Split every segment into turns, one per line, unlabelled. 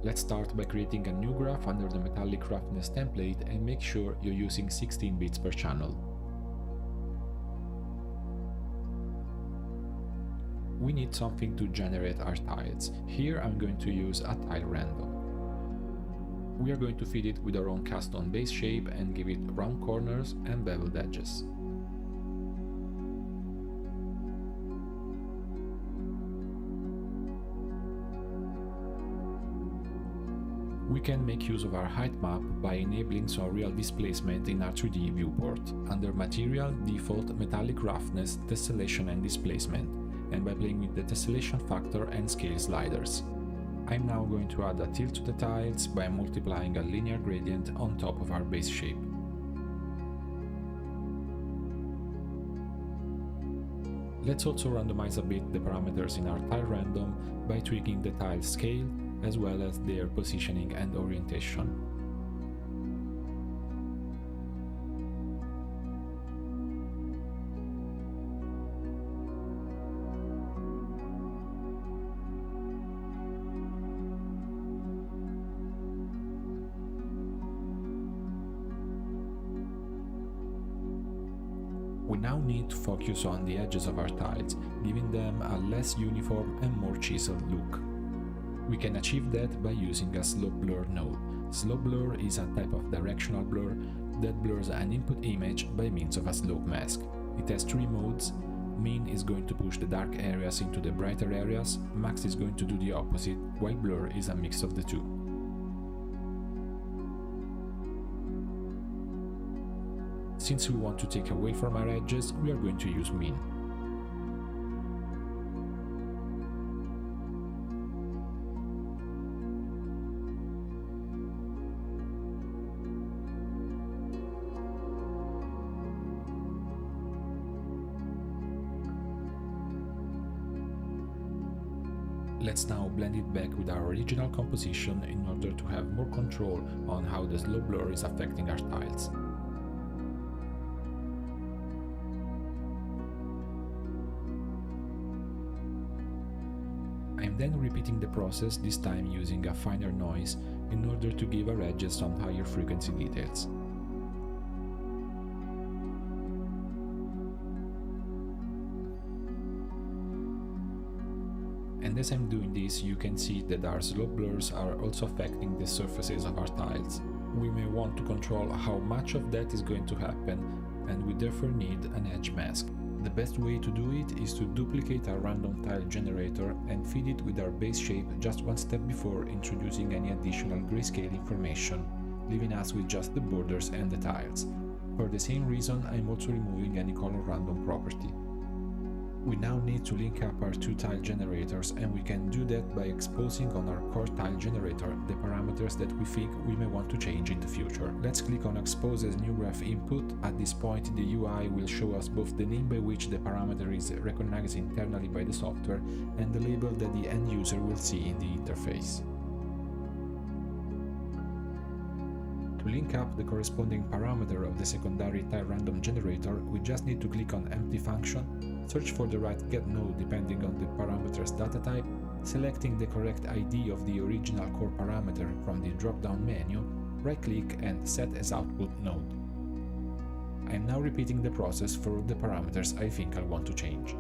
Let's start by creating a new graph under the metallic roughness template and make sure you're using 16 bits per channel. We need something to generate our tiles. Here I'm going to use a tile random. We are going to feed it with our own custom base shape and give it round corners and beveled edges. We can make use of our height map by enabling some real displacement in our 3D viewport, under Material, Default, Metallic Roughness, Tessellation and Displacement, and by playing with the tessellation factor and scale sliders. I'm now going to add a tilt to the tiles by multiplying a linear gradient on top of our base shape. Let's also randomize a bit the parameters in our tile random by tweaking the tile scale as well as their positioning and orientation. We now need to focus on the edges of our tiles, giving them a less uniform and more chiseled look. We can achieve that by using a slope blur node. Slope blur is a type of directional blur that blurs an input image by means of a slope mask. It has three modes. Min is going to push the dark areas into the brighter areas, max is going to do the opposite, while blur is a mix of the two. Since we want to take away from our edges, we are going to use min. Let's now blend it back with our original composition in order to have more control on how the slope blur is affecting our tiles. I'm then repeating the process, this time using a finer noise, in order to give our edges some higher frequency details. And as I'm doing this, you can see that our slope blurs are also affecting the surfaces of our tiles. We may want to control how much of that is going to happen, and we therefore need an edge mask. The best way to do it is to duplicate our random tile generator and feed it with our base shape just one step before introducing any additional grayscale information, leaving us with just the borders and the tiles. For the same reason, I'm also removing any color random property. We now need to link up our two tile generators, and we can do that by exposing on our core tile generator the parameters that we think we may want to change in the future. Let's click on Expose as New Graph Input. At this point, the UI will show us both the name by which the parameter is recognized internally by the software and the label that the end user will see in the interface. To link up the corresponding parameter of the secondary tile random generator, we just need to click on Empty Function, search for the right get node depending on the parameter's data type, selecting the correct ID of the original core parameter from the drop-down menu, right-click and Set as Output node. I am now repeating the process for the parameters I think I want to change.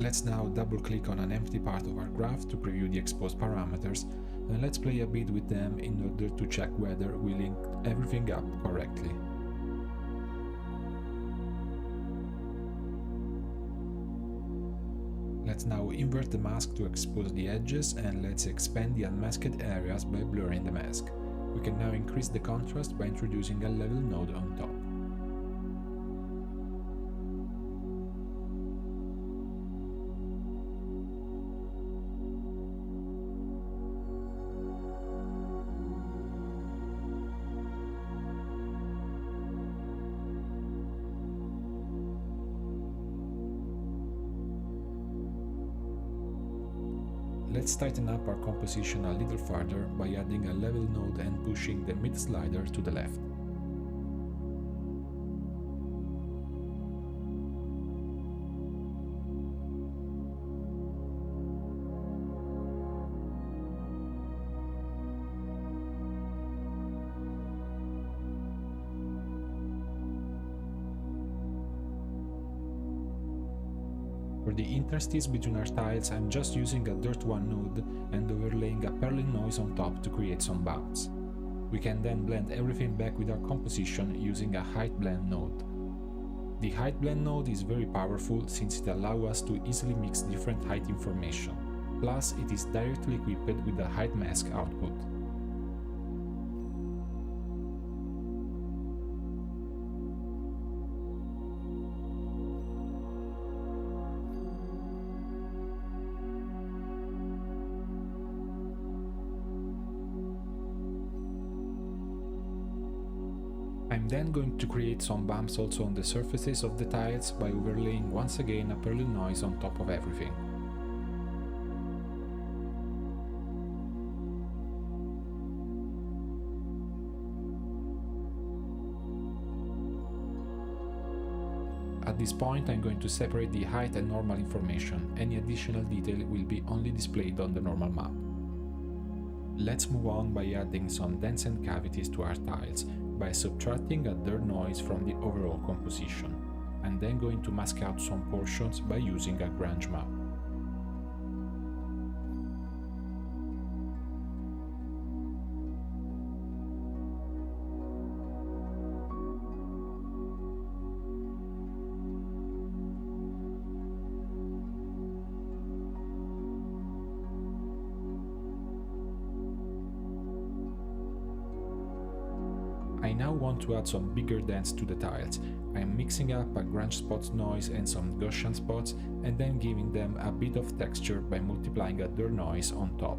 Let's now double-click on an empty part of our graph to preview the exposed parameters, and let's play a bit with them in order to check whether we linked everything up correctly. Let's now invert the mask to expose the edges, and let's expand the unmasked areas by blurring the mask. We can now increase the contrast by introducing a level node on top. Let's tighten up our composition a little further by adding a level node and pushing the mid slider to the left. For the interstices between our tiles, I'm just using a Dirt 1 node and overlaying a purling noise on top to create some bumps. We can then blend everything back with our composition using a height blend node. The height blend node is very powerful since it allows us to easily mix different height information, plus it is directly equipped with a height mask output. I'm then going to create some bumps also on the surfaces of the tiles by overlaying once again a purling noise on top of everything. At this point I'm going to separate the height and normal information. Any additional detail will be only displayed on the normal map. Let's move on by adding some dents and cavities to our tiles, by subtracting a dirt noise from the overall composition, and then going to mask out some portions by using a grunge map. I now want to add some bigger dents to the tiles. I am mixing up a grunge spots noise and some Gaussian spots and then giving them a bit of texture by multiplying a dirt noise on top.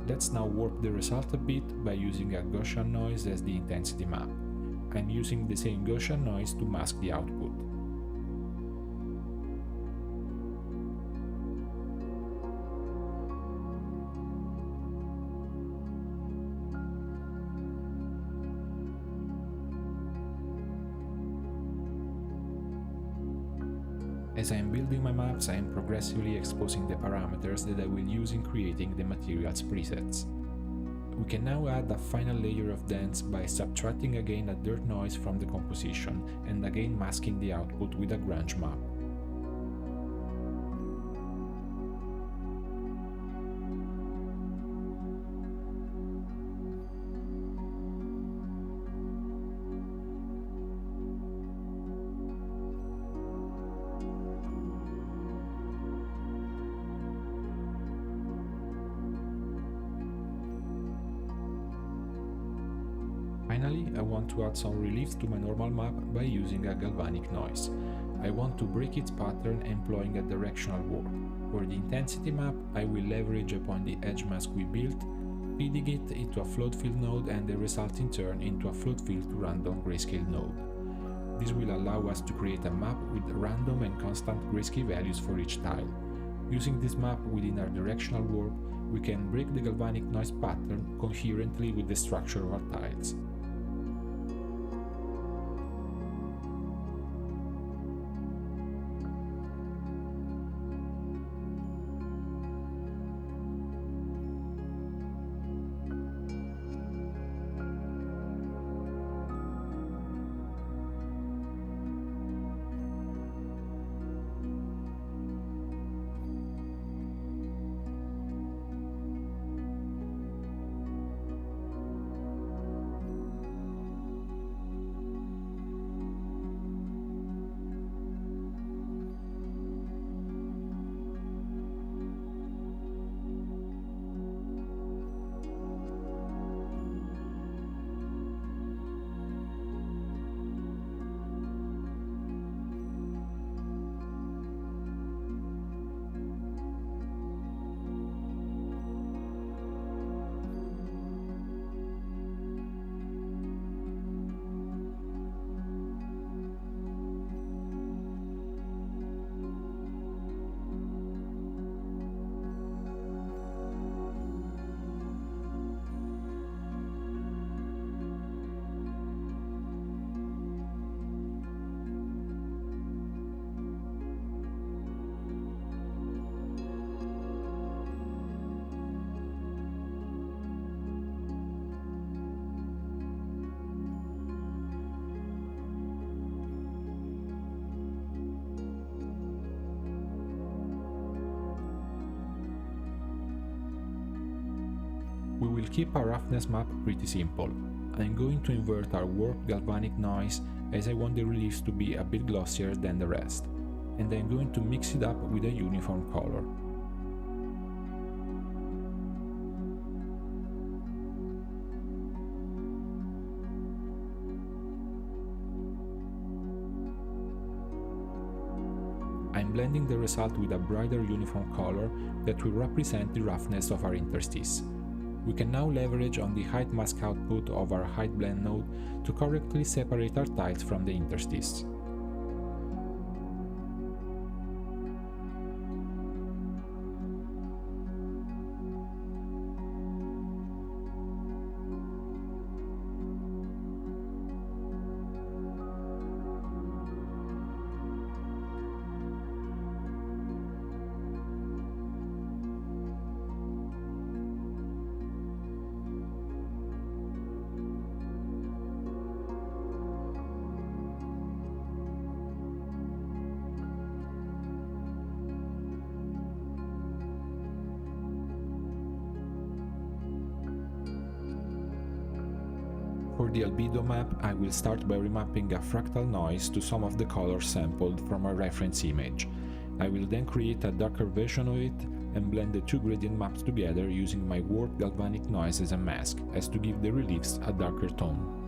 Let's now warp the result a bit by using a Gaussian noise as the intensity map. I'm using the same Gaussian noise to mask the output. As I am building my maps, I am progressively exposing the parameters that I will use in creating the materials presets. We can now add a final layer of dents by subtracting again a dirt noise from the composition and again masking the output with a grunge map. Finally, I want to add some relief to my normal map by using a galvanic noise. I want to break its pattern employing a directional warp. For the intensity map, I will leverage upon the edge mask we built, feeding it into a float field node and the result in turn into a float field to random grayscale node. This will allow us to create a map with random and constant grayscale values for each tile. Using this map within our directional warp, we can break the galvanic noise pattern coherently with the structure of our tiles. We will keep our roughness map pretty simple. I'm going to invert our warp galvanic noise as I want the reliefs to be a bit glossier than the rest, and I'm going to mix it up with a uniform color. I'm blending the result with a brighter uniform color that will represent the roughness of our interstice. We can now leverage on the height mask output of our height blend node to correctly separate our tiles from the interstice. For the albedo map, I will start by remapping a fractal noise to some of the colors sampled from a reference image. I will then create a darker version of it and blend the two gradient maps together using my warp galvanic noise as a mask, as to give the reliefs a darker tone.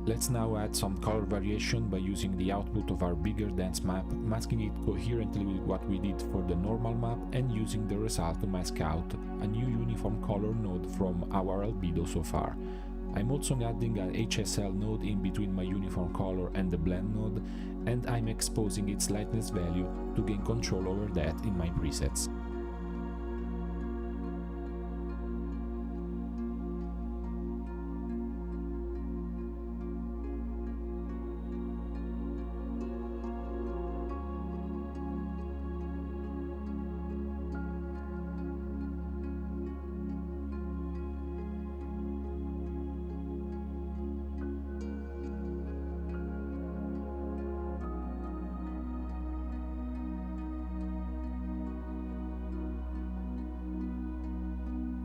Let's now add some color variation by using the output of our bigger dense map, masking it coherently with what we did for the normal map and using the result to mask out a new uniform color node from our albedo so far. I'm also adding an HSL node in between my uniform color and the blend node, and I'm exposing its lightness value to gain control over that in my presets.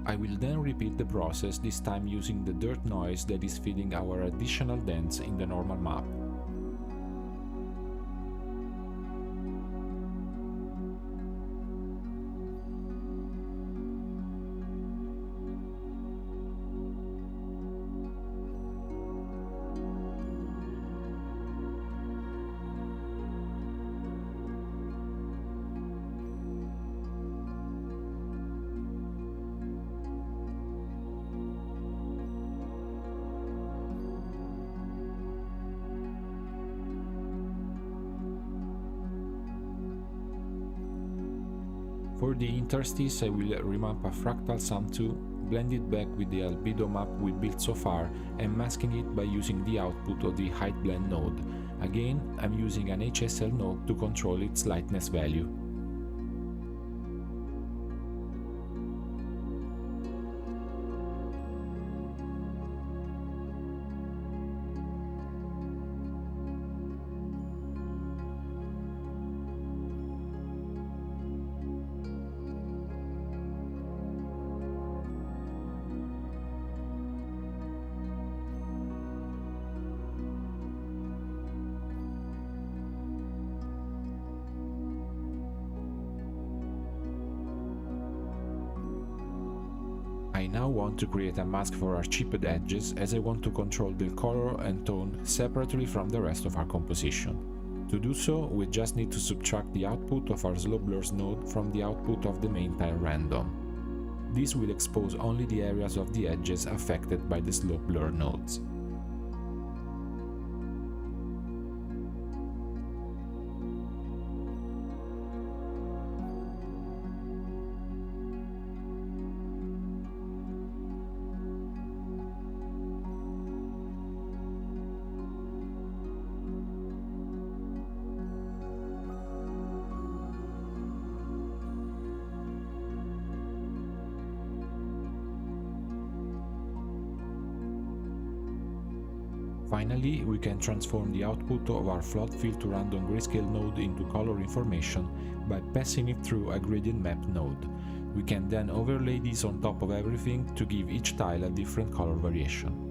I will then repeat the process, this time using the dirt noise that is feeding our additional dents in the normal map. For the interstice, I will remap a fractal sum 2, blend it back with the albedo map we built so far, and masking it by using the output of the height blend node. Again, I'm using an HSL node to control its lightness value. I now want to create a mask for our chipped edges, as I want to control the color and tone separately from the rest of our composition. To do so, we just need to subtract the output of our slow blurs node from the output of the main tile random. This will expose only the areas of the edges affected by the slow blur nodes. Finally, we can transform the output of our float fill to random grayscale node into color information by passing it through a gradient map node. We can then overlay this on top of everything to give each tile a different color variation.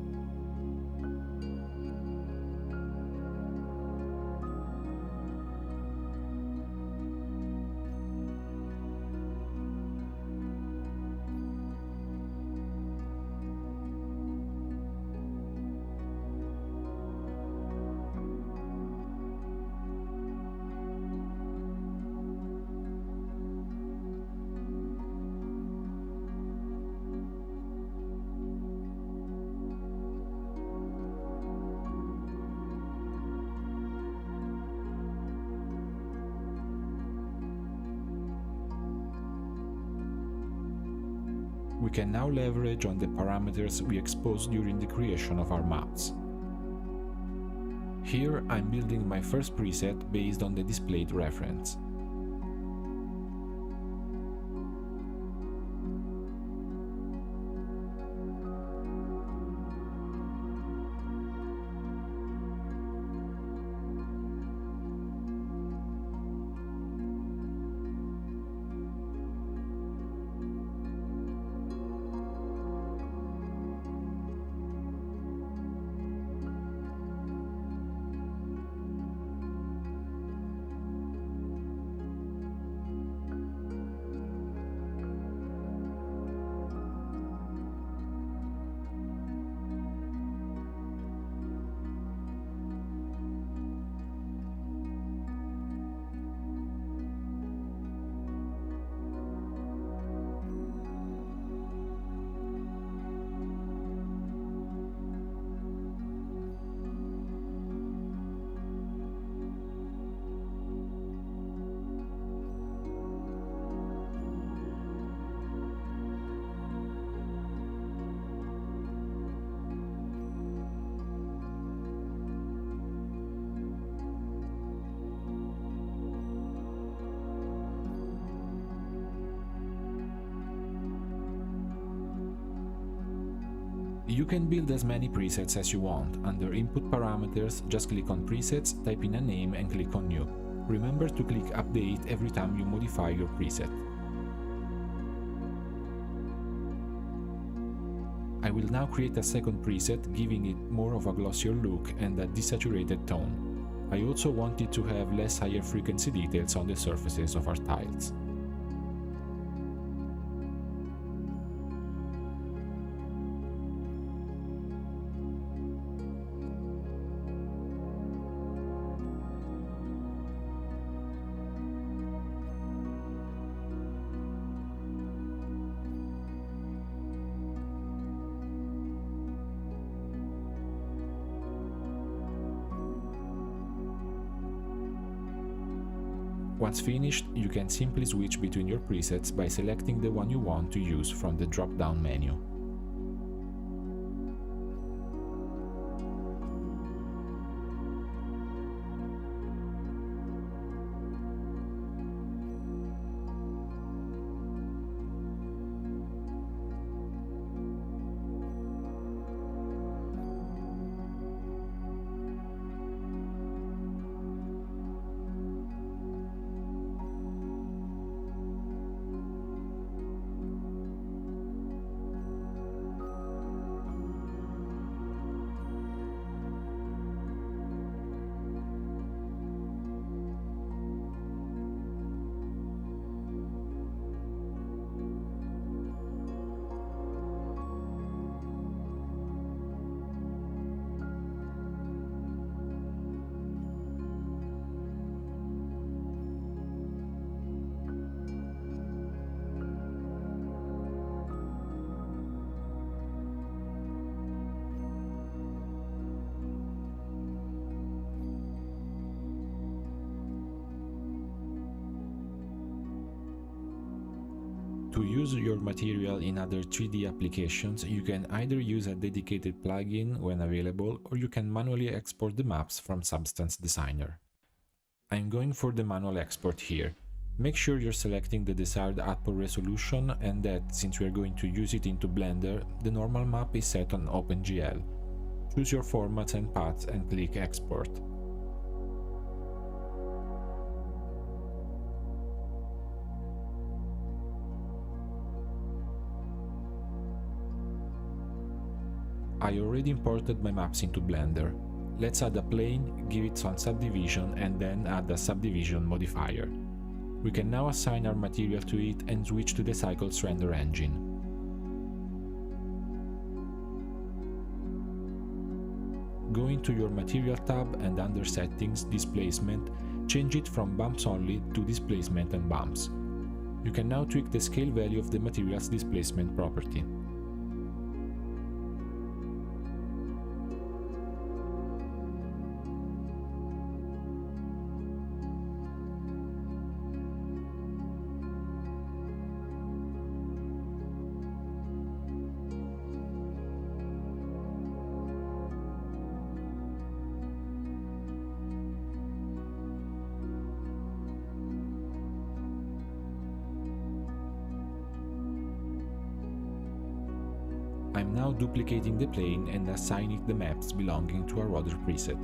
We can now leverage on the parameters we exposed during the creation of our maps. Here I'm building my first preset based on the displayed reference. You can build as many presets as you want. Under Input Parameters, just click on Presets, type in a name and click on New. Remember to click Update every time you modify your preset. I will now create a second preset, giving it more of a glossier look and a desaturated tone. I also wanted to have less higher frequency details on the surfaces of our tiles. Once finished, you can simply switch between your presets by selecting the one you want to use from the drop-down menu. To use your material in other 3D applications, you can either use a dedicated plugin when available, or you can manually export the maps from Substance Designer. I'm going for the manual export here. Make sure you're selecting the desired output resolution and that, since we're going to use it into Blender, the normal map is set on OpenGL. Choose your formats and paths and click Export. I already imported my maps into Blender. Let's add a plane, give it some subdivision and then add a subdivision modifier. We can now assign our material to it and switch to the Cycles render engine. Go into your Material tab and under Settings, Displacement, change it from Bumps Only to Displacement and Bumps. You can now tweak the scale value of the material's displacement property. I'm now duplicating the plane and assigning the maps belonging to our other preset.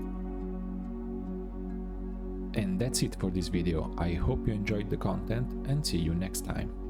And that's it for this video. I hope you enjoyed the content and see you next time.